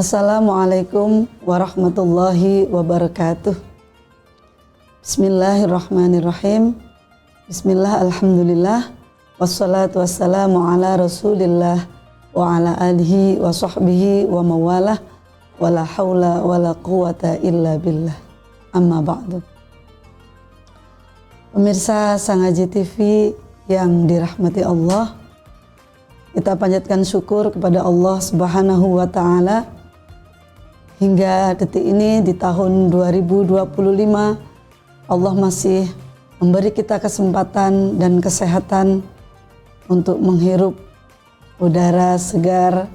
Assalamualaikum warahmatullahi wabarakatuh. Bismillahirrahmanirrahim. Bismillah, alhamdulillah. Wassalatu wassalamu ala rasulillah wa ala alihi wa sahbihi wa mawalah. Wa la hawla wa la quwata illa billah. Amma ba'du. Pemirsa Sangaji TV yang dirahmati Allah, kita panjatkan syukur kepada Allah Subhanahu wa Ta'ala. Hingga detik ini di tahun 2025, Allah masih memberi kita kesempatan dan kesehatan untuk menghirup udara segar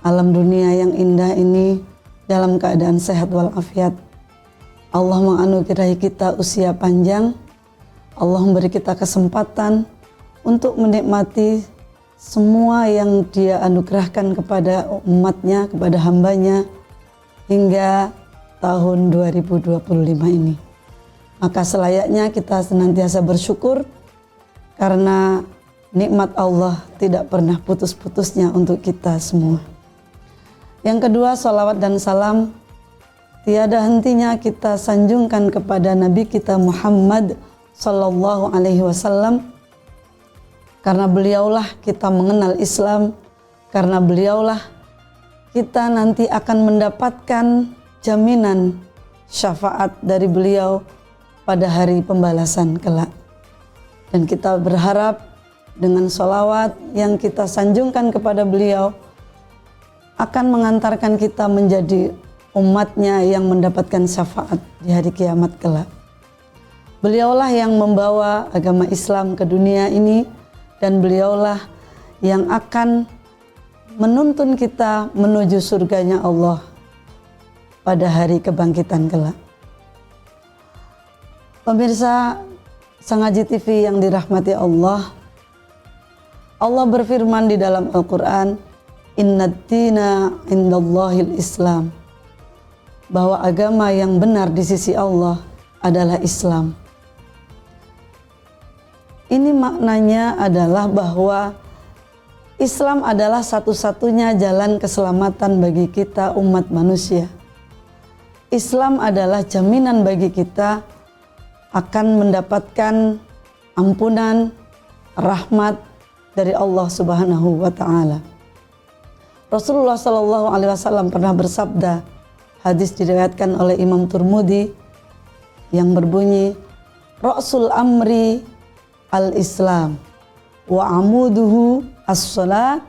alam dunia yang indah ini dalam keadaan sehat walafiat. Allah menganugerahi kita usia panjang. Allah memberi kita kesempatan untuk menikmati semua yang Dia anugerahkan kepada umatnya, kepada hambanya hingga tahun 2025 ini. Maka selayaknya kita senantiasa bersyukur karena nikmat Allah tidak pernah putus-putusnya untuk kita semua. Yang kedua, salawat dan salam tiada hentinya kita sanjungkan kepada Nabi kita Muhammad Sallallahu Alaihi Wasallam, karena beliaulah kita mengenal Islam, karena beliaulah kita nanti akan mendapatkan jaminan syafaat dari beliau pada hari pembalasan kelak. Dan kita berharap dengan sholawat yang kita sanjungkan kepada beliau akan mengantarkan kita menjadi umatnya yang mendapatkan syafaat di hari kiamat kelak. Beliaulah yang membawa agama Islam ke dunia ini, dan beliaulah yang akan menuntun kita menuju surganya Allah pada hari kebangkitan kelak. Pemirsa Sangaji TV yang dirahmati Allah, Allah berfirman di dalam Al-Quran, Innad-dina indallahil Islam, bahwa agama yang benar di sisi Allah adalah Islam. Ini maknanya adalah bahwa Islam adalah satu-satunya jalan keselamatan bagi kita umat manusia. Islam adalah jaminan bagi kita akan mendapatkan ampunan, rahmat dari Allah Subhanahu wa Ta'ala. Rasulullah Sallallahu Alaihi Wasallam pernah bersabda, hadis diriwayatkan oleh Imam Tirmidzi yang berbunyi, Ra'sul amri al-Islam wa amuduhu as-salat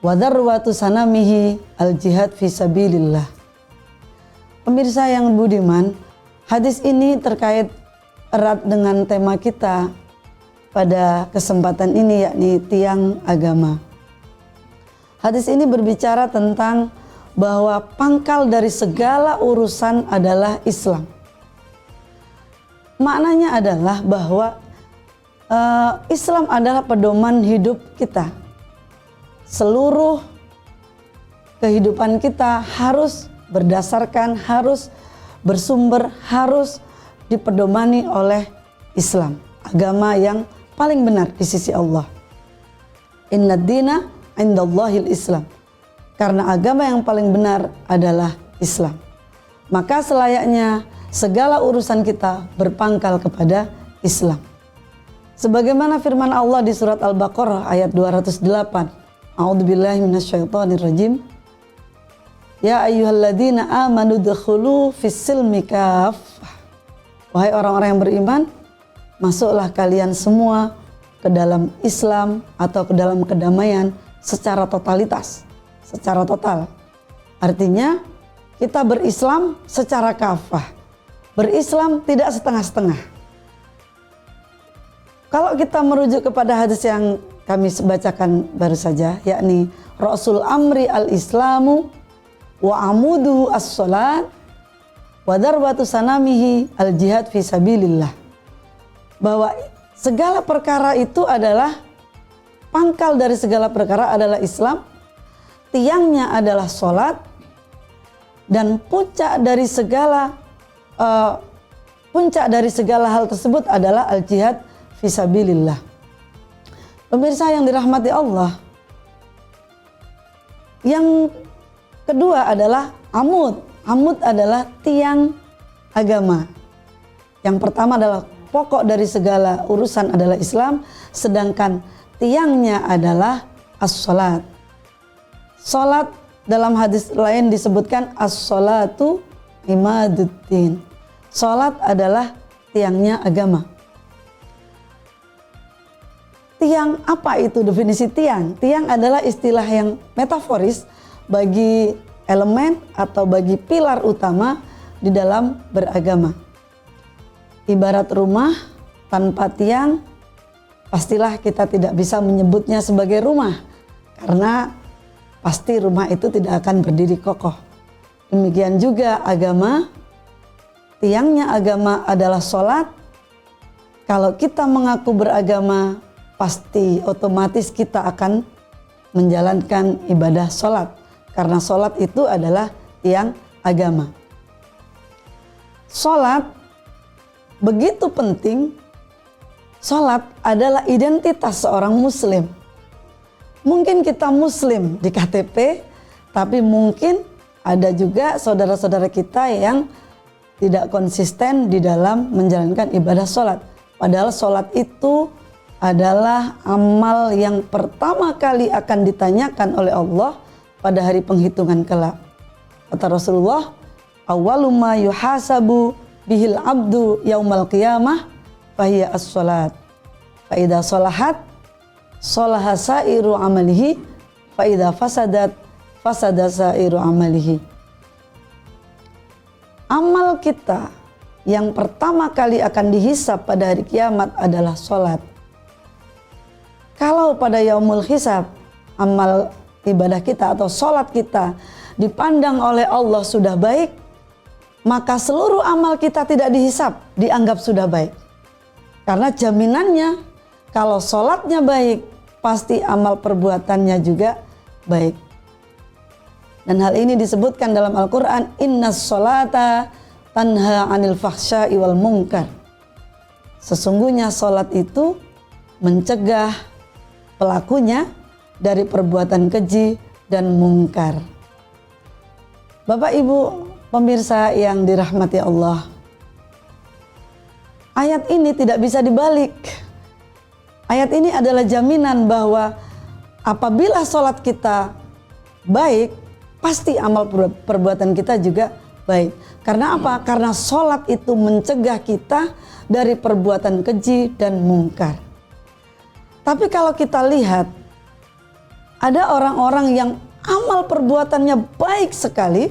wa darwatu sanamihi al-jihad fi sabilillah. Pemirsa yang budiman, hadis ini terkait erat dengan tema kita pada kesempatan ini, yakni tiang agama. Hadis ini berbicara tentang bahwa pangkal dari segala urusan adalah Islam. Maknanya adalah bahwa Islam adalah pedoman hidup kita. Seluruh kehidupan kita harus berdasarkan, harus bersumber, harus dipedomani oleh Islam, agama yang paling benar di sisi Allah. Innad-dina indallahil Islam, karena agama yang paling benar adalah Islam. Maka selayaknya segala urusan kita berpangkal kepada Islam. Sebagaimana firman Allah di surat Al-Baqarah ayat 208. A'udzubillahi minasyaitonirrajim. Ya ayyuhalladzina amanu dkhulu fis-silmi kaffah. Wahai orang-orang yang beriman, masuklah kalian semua ke dalam Islam atau ke dalam kedamaian secara totalitas, secara total. Artinya kita berislam secara kafah. Berislam tidak setengah-setengah. Kalau kita merujuk kepada hadis yang kami bacakan baru saja, yakni Rasul amri al-Islamu wa amuduhu as-salat wa darwatu sanamihi al-jihad fi sabilillah. Bahwa segala perkara itu adalah pangkal dari segala perkara adalah Islam, tiangnya adalah salat, dan puncak dari segala hal tersebut adalah al-jihad fisabilillah. Pemirsa yang dirahmati Allah, yang kedua adalah amud. Amud adalah tiang agama. Yang pertama adalah pokok dari segala urusan adalah Islam, sedangkan tiangnya adalah as-salat. Salat dalam hadis lain disebutkan as-salatu imaduddin. Salat adalah tiangnya agama. Tiang, apa itu definisi tiang? Tiang adalah istilah yang metaforis bagi elemen atau bagi pilar utama di dalam beragama. Ibarat rumah tanpa tiang, pastilah kita tidak bisa menyebutnya sebagai rumah, karena pasti rumah itu tidak akan berdiri kokoh. Demikian juga agama, tiangnya agama adalah sholat. Kalau kita mengaku beragama, pasti otomatis kita akan menjalankan ibadah sholat, karena sholat itu adalah tiang agama. Sholat begitu penting. Sholat adalah identitas seorang muslim. Mungkin kita muslim di KTP, tapi mungkin ada juga saudara-saudara kita yang tidak konsisten di dalam menjalankan ibadah sholat. Padahal sholat itu adalah amal yang pertama kali akan ditanyakan oleh Allah pada hari penghitungan kelak. Kata Rasulullah, awwalu ma yuhasabu bihil abdu yaumal qiyamah fahiya as-sholat. Fa idza sholahat sholaha sairu amalihi, fa idza fasadat fasada sairu amalihi. Amal kita yang pertama kali akan dihisab pada hari kiamat adalah sholat. Kalau pada yaumul hisab amal ibadah kita atau sholat kita dipandang oleh Allah sudah baik, maka seluruh amal kita tidak dihisab, dianggap sudah baik. Karena jaminannya kalau sholatnya baik, pasti amal perbuatannya juga baik. Dan hal ini disebutkan dalam Al-Quran, innas sholata tanha anil fahsya'i wal munkar. Sesungguhnya sholat itu mencegah pelakunya dari perbuatan keji dan mungkar. Bapak Ibu pemirsa yang dirahmati Allah, ayat ini tidak bisa dibalik. Ayat ini adalah jaminan bahwa apabila sholat kita baik, pasti amal perbuatan kita juga baik. Karena apa? Karena sholat itu mencegah kita dari perbuatan keji dan mungkar. Tapi kalau kita lihat, ada orang-orang yang amal perbuatannya baik sekali,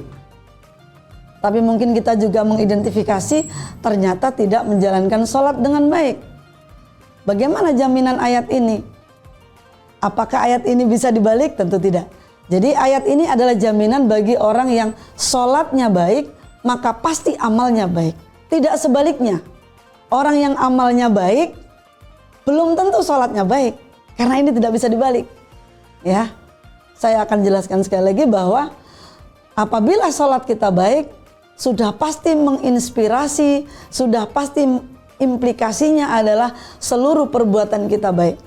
tapi mungkin kita juga mengidentifikasi ternyata tidak menjalankan sholat dengan baik. Bagaimana jaminan ayat ini? Apakah ayat ini bisa dibalik? Tentu tidak. Jadi ayat ini adalah jaminan bagi orang yang sholatnya baik, maka pasti amalnya baik. Tidak sebaliknya. Orang yang amalnya baik, belum tentu sholatnya baik. Karena ini tidak bisa dibalik. Ya, saya akan jelaskan sekali lagi bahwa apabila sholat kita baik, sudah pasti menginspirasi, sudah pasti implikasinya adalah seluruh perbuatan kita baik.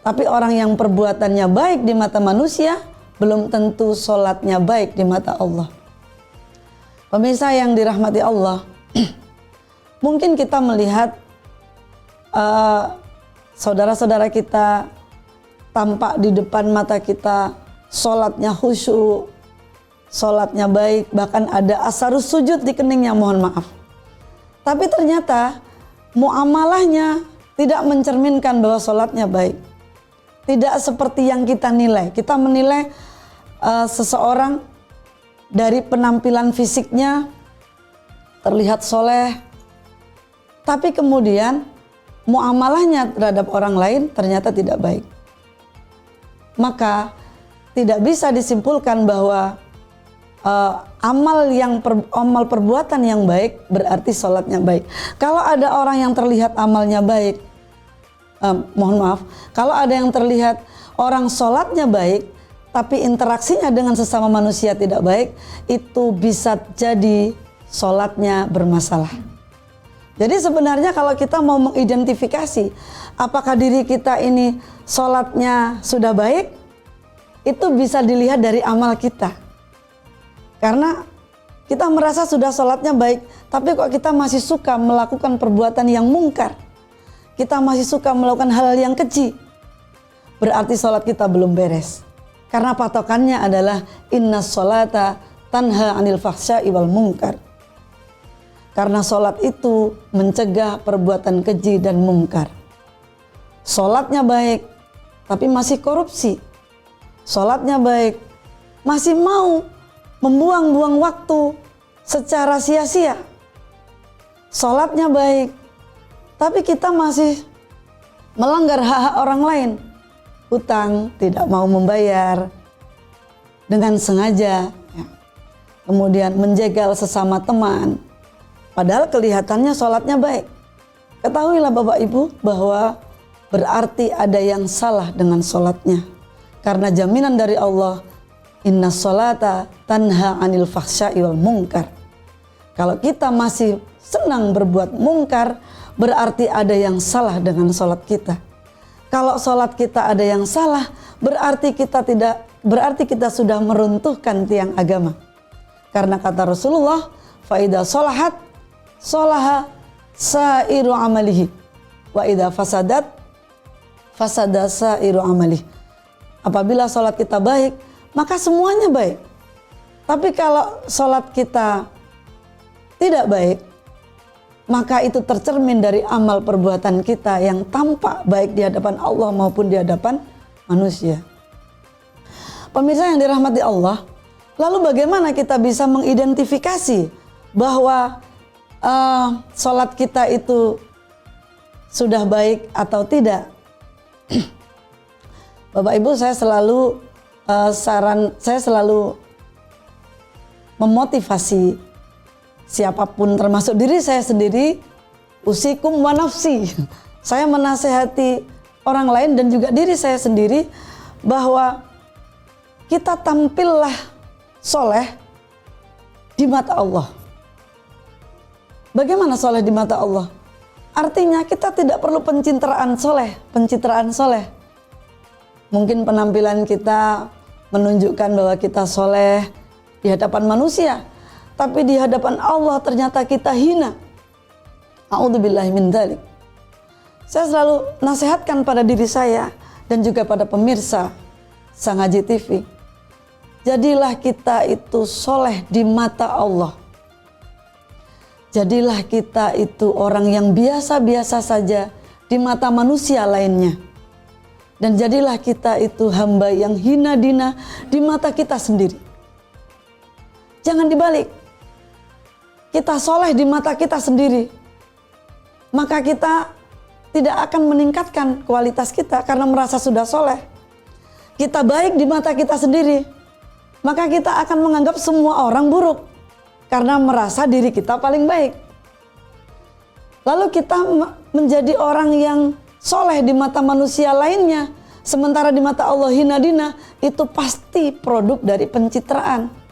Tapi orang yang perbuatannya baik di mata manusia, belum tentu sholatnya baik di mata Allah. Pemirsa yang dirahmati Allah, mungkin kita melihat saudara-saudara kita tampak di depan mata kita, sholatnya khusyuk, sholatnya baik, bahkan ada asarus sujud di keningnya, mohon maaf. Tapi ternyata muamalahnya tidak mencerminkan bahwa sholatnya baik. Tidak seperti yang kita nilai. Kita menilai seseorang dari penampilan fisiknya terlihat soleh, tapi kemudian muamalahnya terhadap orang lain ternyata tidak baik. Maka tidak bisa disimpulkan bahwa amal perbuatan yang baik berarti sholatnya baik. Kalau ada orang yang terlihat amalnya baik, mohon maaf, kalau ada yang terlihat orang sholatnya baik tapi interaksinya dengan sesama manusia tidak baik, itu bisa jadi sholatnya bermasalah. Jadi sebenarnya kalau kita mau mengidentifikasi apakah diri kita ini sholatnya sudah baik, itu bisa dilihat dari amal kita. Karena kita merasa sudah sholatnya baik, tapi kok kita masih suka melakukan perbuatan yang mungkar. Kita masih suka melakukan hal yang keji. Berarti sholat kita belum beres. Karena patokannya adalah inna sholata tanha anil fahsya'i wal munkar. Karena sholat itu mencegah perbuatan keji dan mungkar. Sholatnya baik, tapi masih korupsi. Sholatnya baik, masih mau membuang-buang waktu secara sia-sia. Sholatnya baik, tapi kita masih melanggar hak-hak orang lain. Hutang, tidak mau membayar dengan sengaja, ya. Kemudian menjegal sesama teman, padahal kelihatannya sholatnya baik. Ketahuilah Bapak Ibu bahwa berarti ada yang salah dengan sholatnya. Karena jaminan dari Allah, inna sholata tanha anil fahsya'i wal munkar. Kalau kita masih senang berbuat mungkar, berarti ada yang salah dengan sholat kita. Kalau sholat kita ada yang salah, berarti kita sudah meruntuhkan tiang agama. Karena kata Rasulullah, faida sholahat sholaha sairu amalihi, wa idza fasadat fasada sairu amalihi. Apabila sholat kita baik, maka semuanya baik. Tapi kalau sholat kita tidak baik, maka itu tercermin dari amal perbuatan kita yang tampak baik di hadapan Allah maupun di hadapan manusia. Pemirsa yang dirahmati Allah, lalu bagaimana kita bisa mengidentifikasi bahwa sholat kita itu sudah baik atau tidak? Bapak Ibu, saya selalu memotivasi siapapun termasuk diri saya sendiri, usikum wa nafsi. Saya menasehati orang lain dan juga diri saya sendiri bahwa kita tampillah soleh di mata Allah. Bagaimana soleh di mata Allah? Artinya kita tidak perlu pencitraan soleh. Mungkin penampilan kita menunjukkan bahwa kita soleh di hadapan manusia, tapi di hadapan Allah ternyata kita hina. A'udzubillahi min dzalik. Saya selalu nasihatkan pada diri saya dan juga pada pemirsa Sang Haji TV. Jadilah kita itu soleh di mata Allah. Jadilah kita itu orang yang biasa-biasa saja di mata manusia lainnya. Dan jadilah kita itu hamba yang hina dina di mata kita sendiri. Jangan dibalik. Kita soleh di mata kita sendiri, maka kita tidak akan meningkatkan kualitas kita karena merasa sudah soleh. Kita baik di mata kita sendiri, maka kita akan menganggap semua orang buruk karena merasa diri kita paling baik. Lalu kita menjadi orang yang soleh di mata manusia lainnya, sementara di mata Allah hina dina, itu pasti produk dari pencitraan.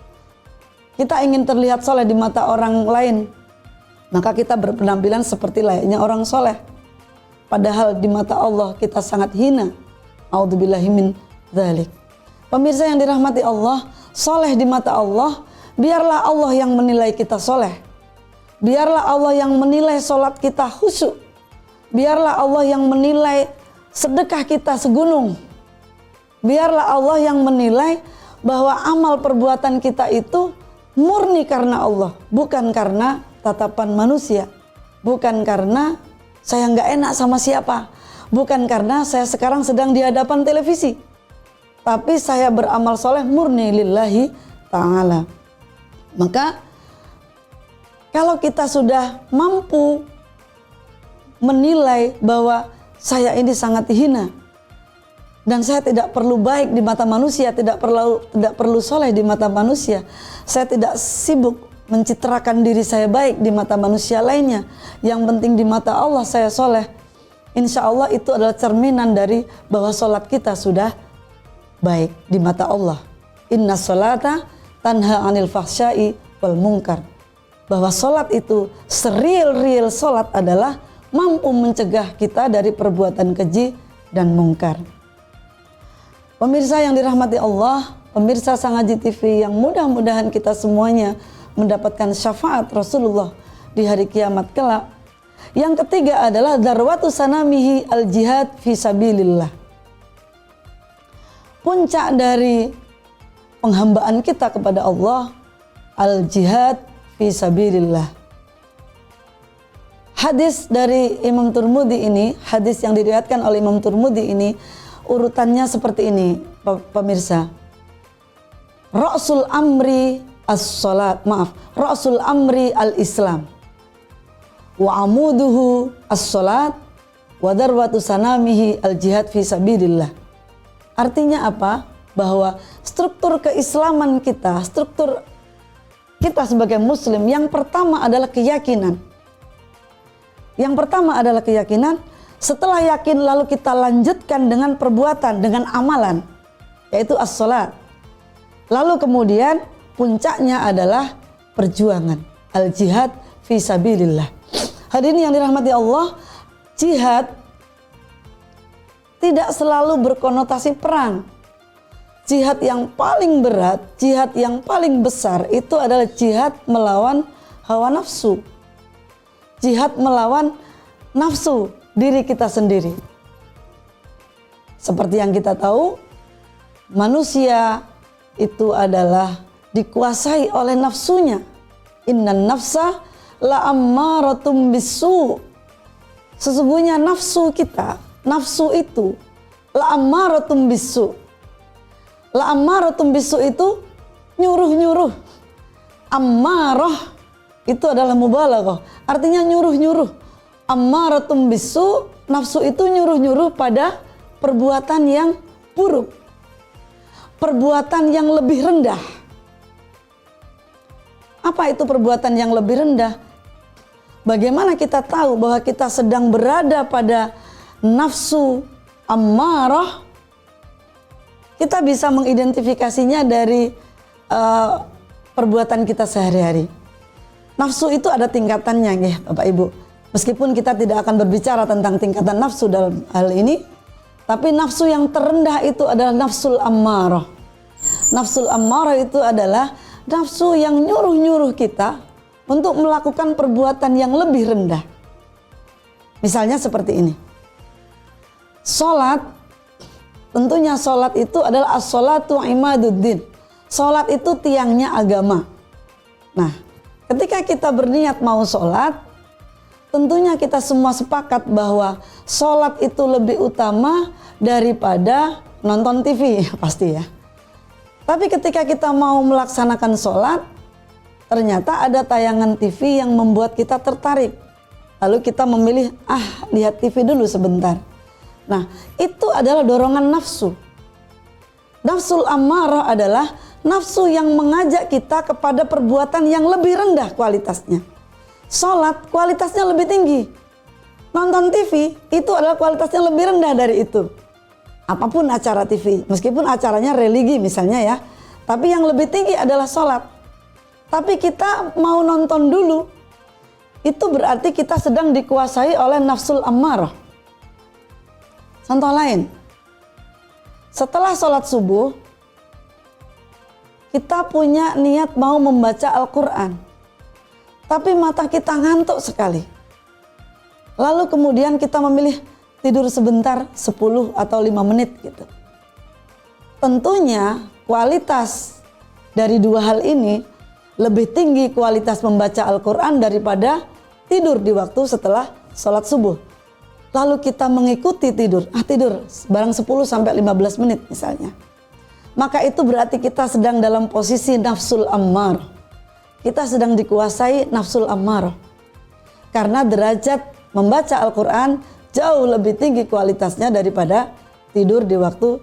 Kita ingin terlihat soleh di mata orang lain, maka kita berpenampilan seperti layaknya orang soleh. Padahal di mata Allah kita sangat hina. A'udzubillahi min dzalik. Pemirsa yang dirahmati Allah, soleh di mata Allah, biarlah Allah yang menilai kita soleh. Biarlah Allah yang menilai sholat kita khusyuk. Biarlah Allah yang menilai sedekah kita segunung. Biarlah Allah yang menilai bahwa amal perbuatan kita itu murni karena Allah, bukan karena tatapan manusia, bukan karena saya nggak enak sama siapa, bukan karena saya sekarang sedang di hadapan televisi, tapi saya beramal soleh murni lillahi ta'ala. Maka kalau kita sudah mampu menilai bahwa saya ini sangat hina dan saya tidak perlu baik di mata manusia, tidak perlu soleh di mata manusia, saya tidak sibuk mencitrakan diri saya baik di mata manusia lainnya, yang penting di mata Allah saya soleh, insya Allah itu adalah cerminan dari bahwa sholat kita sudah baik di mata Allah. Inna sholata tanha anil fahsya'i wal munkar. Bahwa sholat itu, seril-real sholat adalah mampu mencegah kita dari perbuatan keji dan mungkar. Pemirsa yang dirahmati Allah, pemirsa Sang Haji TV yang mudah-mudahan kita semuanya mendapatkan syafaat Rasulullah di hari kiamat kelak. Yang ketiga adalah darwatu sanamihi al-jihad fi sabilillah. Puncak dari penghambaan kita kepada Allah al-jihad fi sabilillah. Hadis dari Imam Tirmidzi ini, hadis yang diriwayatkan oleh Imam Tirmidzi ini urutannya seperti ini, pemirsa. Ra'sul amri Ra'sul amri al-Islam. Wa amuduhu as-salat wa darwatu sanamihi al-jihad fi sabilillah. Artinya apa? Bahwa struktur keislaman kita, struktur kita sebagai muslim yang pertama adalah keyakinan. Yang pertama adalah keyakinan, setelah yakin lalu kita lanjutkan dengan perbuatan, dengan amalan, yaitu as-salat. Lalu kemudian puncaknya adalah perjuangan, al-jihad fi sabilillah. Hadirin yang dirahmati Allah, jihad tidak selalu berkonotasi perang. Jihad yang paling berat, jihad yang paling besar itu adalah jihad melawan hawa nafsu. Jihad melawan nafsu diri kita sendiri. Seperti yang kita tahu, manusia itu adalah dikuasai oleh nafsunya. Innan nafsa la ammaratum bisu. Sesungguhnya nafsu kita, nafsu itu la ammaratum bisu. La ammaratum bisu itu nyuruh-nyuruh. Ammarah itu adalah mubalaghah, artinya nyuruh-nyuruh. Ammaratum bisu, nafsu itu nyuruh-nyuruh pada perbuatan yang buruk, perbuatan yang lebih rendah. Apa itu perbuatan yang lebih rendah? Bagaimana kita tahu bahwa kita sedang berada pada nafsu ammarah? Kita bisa mengidentifikasinya dari perbuatan kita sehari-hari. Nafsu itu ada tingkatannya ya Bapak Ibu. Meskipun kita tidak akan berbicara tentang tingkatan nafsu dalam hal ini, tapi nafsu yang terendah itu adalah nafsul ammarah. Nafsul ammarah itu adalah nafsu yang nyuruh-nyuruh kita untuk melakukan perbuatan yang lebih rendah. Misalnya seperti ini. Salat, tentunya salat itu adalah as-salatu imaduddin. Salat itu tiangnya agama. Nah, ketika kita berniat mau sholat, tentunya kita semua sepakat bahwa sholat itu lebih utama daripada nonton TV, pasti ya. Tapi ketika kita mau melaksanakan sholat, ternyata ada tayangan TV yang membuat kita tertarik. Lalu kita memilih, lihat TV dulu sebentar. Nah, itu adalah dorongan nafsu. Nafsul ammarah adalah nafsu yang mengajak kita kepada perbuatan yang lebih rendah kualitasnya. Sholat kualitasnya lebih tinggi. Nonton TV itu adalah kualitasnya lebih rendah dari itu. Apapun acara TV, meskipun acaranya religi misalnya ya, tapi yang lebih tinggi adalah sholat. Tapi kita mau nonton dulu, itu berarti kita sedang dikuasai oleh nafsul ammarah. Contoh lain, setelah sholat subuh, kita punya niat mau membaca Al-Quran, tapi mata kita ngantuk sekali. Lalu kemudian kita memilih tidur sebentar 10 atau 5 menit gitu. Tentunya kualitas dari dua hal ini lebih tinggi kualitas membaca Al-Quran daripada tidur di waktu setelah sholat subuh. Lalu kita mengikuti tidur barang 10 sampai 15 menit misalnya. Maka itu berarti kita sedang dalam posisi nafsul ammar. Kita sedang dikuasai nafsul ammar. Karena derajat membaca Al-Quran jauh lebih tinggi kualitasnya daripada tidur di waktu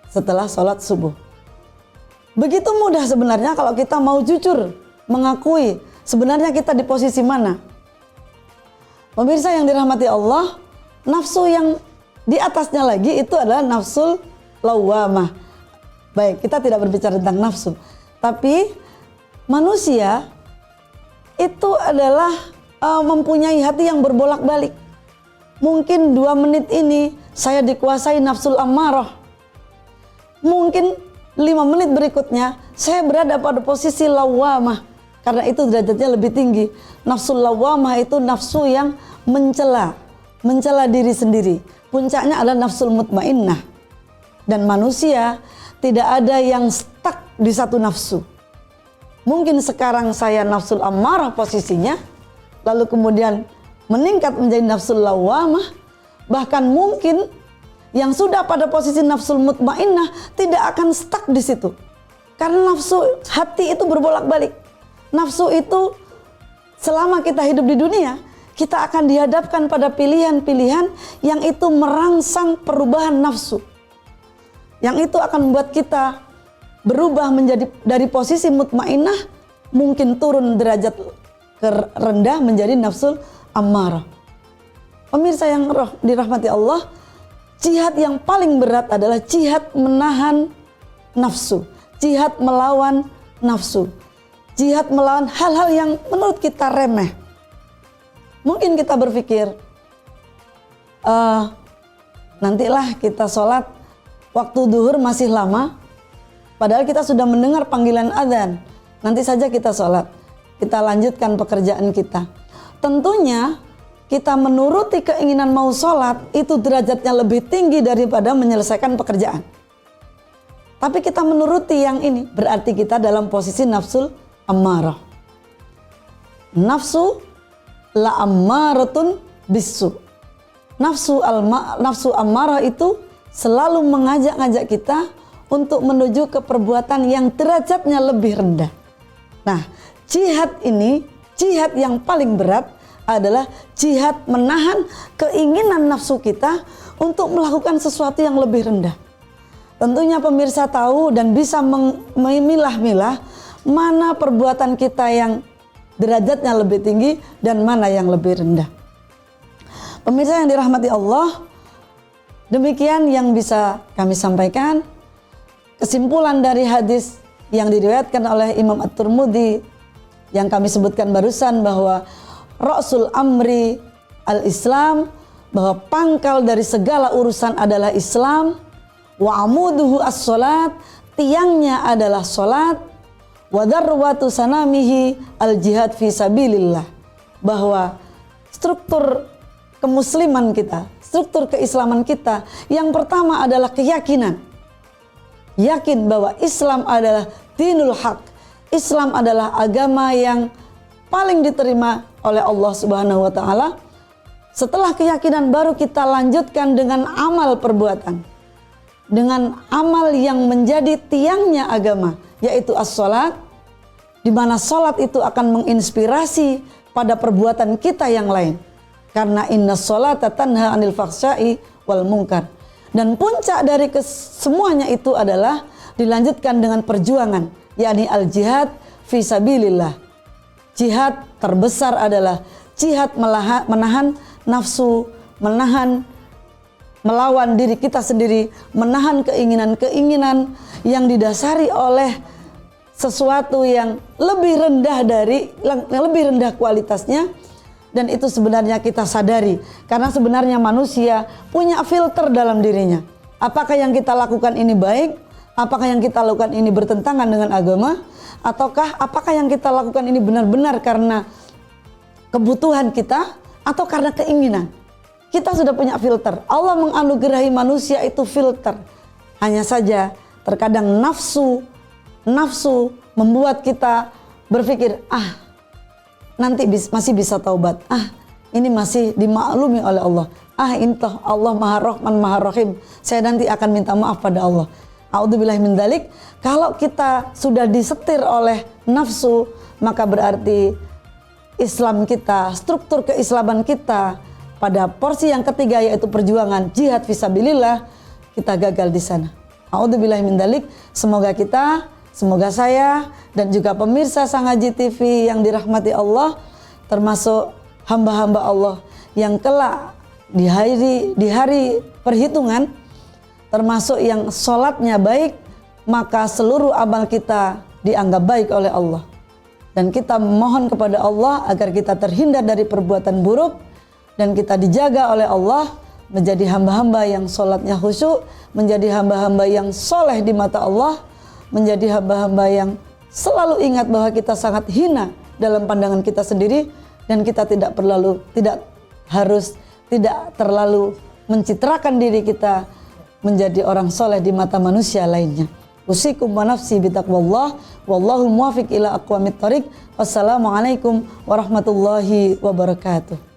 setelah sholat subuh. Begitu mudah sebenarnya kalau kita mau jujur mengakui sebenarnya kita di posisi mana. Pemirsa yang dirahmati Allah, nafsu yang di atasnya lagi itu adalah nafsul lawwamah. Baik, kita tidak berbicara tentang nafsu, tapi manusia itu adalah mempunyai hati yang berbolak-balik. Mungkin 2 menit ini saya dikuasai nafsul ammarah. Mungkin 5 menit berikutnya saya berada pada posisi lawamah, karena itu derajatnya lebih tinggi. Nafsu lawamah itu nafsu yang mencela diri sendiri. Puncaknya adalah nafsul mutmainnah. Dan manusia tidak ada yang stuck di satu nafsu. Mungkin sekarang saya nafsul ammarah posisinya, lalu kemudian meningkat menjadi nafsul lawamah. Bahkan mungkin yang sudah pada posisi nafsul mutmainnah tidak akan stuck di situ. Karena nafsu hati itu berbolak-balik. Nafsu itu selama kita hidup di dunia, kita akan dihadapkan pada pilihan-pilihan yang itu merangsang perubahan nafsu. Yang itu akan membuat kita berubah menjadi dari posisi mutmainnah, mungkin turun derajat rendah menjadi nafsul ammarah. Pemirsa yang dirahmati Allah, jihad yang paling berat adalah jihad menahan nafsu, jihad melawan nafsu, jihad melawan hal-hal yang menurut kita remeh. Mungkin kita berpikir, nantilah kita sholat, waktu duhur masih lama, padahal kita sudah mendengar panggilan adzan. Nanti saja kita sholat, kita lanjutkan pekerjaan kita. Tentunya kita menuruti keinginan mau sholat itu derajatnya lebih tinggi daripada menyelesaikan pekerjaan. Tapi kita menuruti yang ini, berarti kita dalam posisi nafsul ammarah. Nafsu la ammaratun bisu. Nafsu ammarah itu selalu mengajak-ngajak kita untuk menuju ke perbuatan yang derajatnya lebih rendah. Nah, jihad ini, jihad yang paling berat adalah jihad menahan keinginan nafsu kita untuk melakukan sesuatu yang lebih rendah. Tentunya pemirsa tahu dan bisa memilah-milah mana perbuatan kita yang derajatnya lebih tinggi dan mana yang lebih rendah. Pemirsa yang dirahmati Allah, demikian yang bisa kami sampaikan. Kesimpulan dari hadis yang diriwayatkan oleh Imam At-Tirmidzi yang kami sebutkan barusan, bahwa Ra'sul amri al-Islam, bahwa pangkal dari segala urusan adalah Islam. Wa amuduhu as-salat, tiangnya adalah salat. Wa darwatu sanamihi al-jihad fi sabilillah, bahwa struktur kemusliman kita, struktur keislaman kita yang pertama adalah keyakinan. Yakin bahwa Islam adalah dinul haq. Islam adalah agama yang paling diterima oleh Allah Subhanahu wa taala. Setelah keyakinan baru kita lanjutkan dengan amal perbuatan. Dengan amal yang menjadi tiangnya agama, yaitu as-salat, di mana salat itu akan menginspirasi pada perbuatan kita yang lain. Karena inna sholata tanha anil fahsya'i wal munkar. Dan puncak dari semuanya itu adalah dilanjutkan dengan perjuangan, yakni al-jihad fi sabilillah. Jihad terbesar adalah jihad menahan nafsu, melawan diri kita sendiri, menahan keinginan-keinginan yang didasari oleh sesuatu yang lebih rendah kualitasnya. Dan itu sebenarnya kita sadari, karena sebenarnya manusia punya filter dalam dirinya. Apakah yang kita lakukan ini baik? Apakah yang kita lakukan ini bertentangan dengan agama? Ataukah apakah yang kita lakukan ini benar-benar karena kebutuhan kita atau karena keinginan? Kita sudah punya filter. Allah menganugerahi manusia itu filter. Hanya saja terkadang nafsu membuat kita berpikir, nanti masih bisa taubat. Ini masih dimaklumi oleh Allah. Intah Allah Maha Rahman Maha Rahim. Saya nanti akan minta maaf pada Allah. A'udzubillahi min dzalik. Kalau kita sudah disetir oleh nafsu, maka berarti Islam kita, struktur keislaman kita pada porsi yang ketiga, yaitu perjuangan jihad fisabilillah, kita gagal di sana. A'udzubillahi min dzalik. Semoga saya dan juga pemirsa Sang Haji TV yang dirahmati Allah, termasuk hamba-hamba Allah yang kelak di hari perhitungan, termasuk yang sholatnya baik, maka seluruh amal kita dianggap baik oleh Allah. Dan kita memohon kepada Allah agar kita terhindar dari perbuatan buruk dan kita dijaga oleh Allah menjadi hamba-hamba yang sholatnya khusyuk, menjadi hamba-hamba yang soleh di mata Allah. menjadi hamba-hamba yang selalu ingat bahwa kita sangat hina dalam pandangan kita sendiri, dan kita tidak terlalu mencitrakan diri kita menjadi orang soleh di mata manusia lainnya. Usikum wa nafsi bitaqwallah, wallahu muwafiq ila aqwamit thoriq. Wassalamualaikum warahmatullahi wabarakatuh.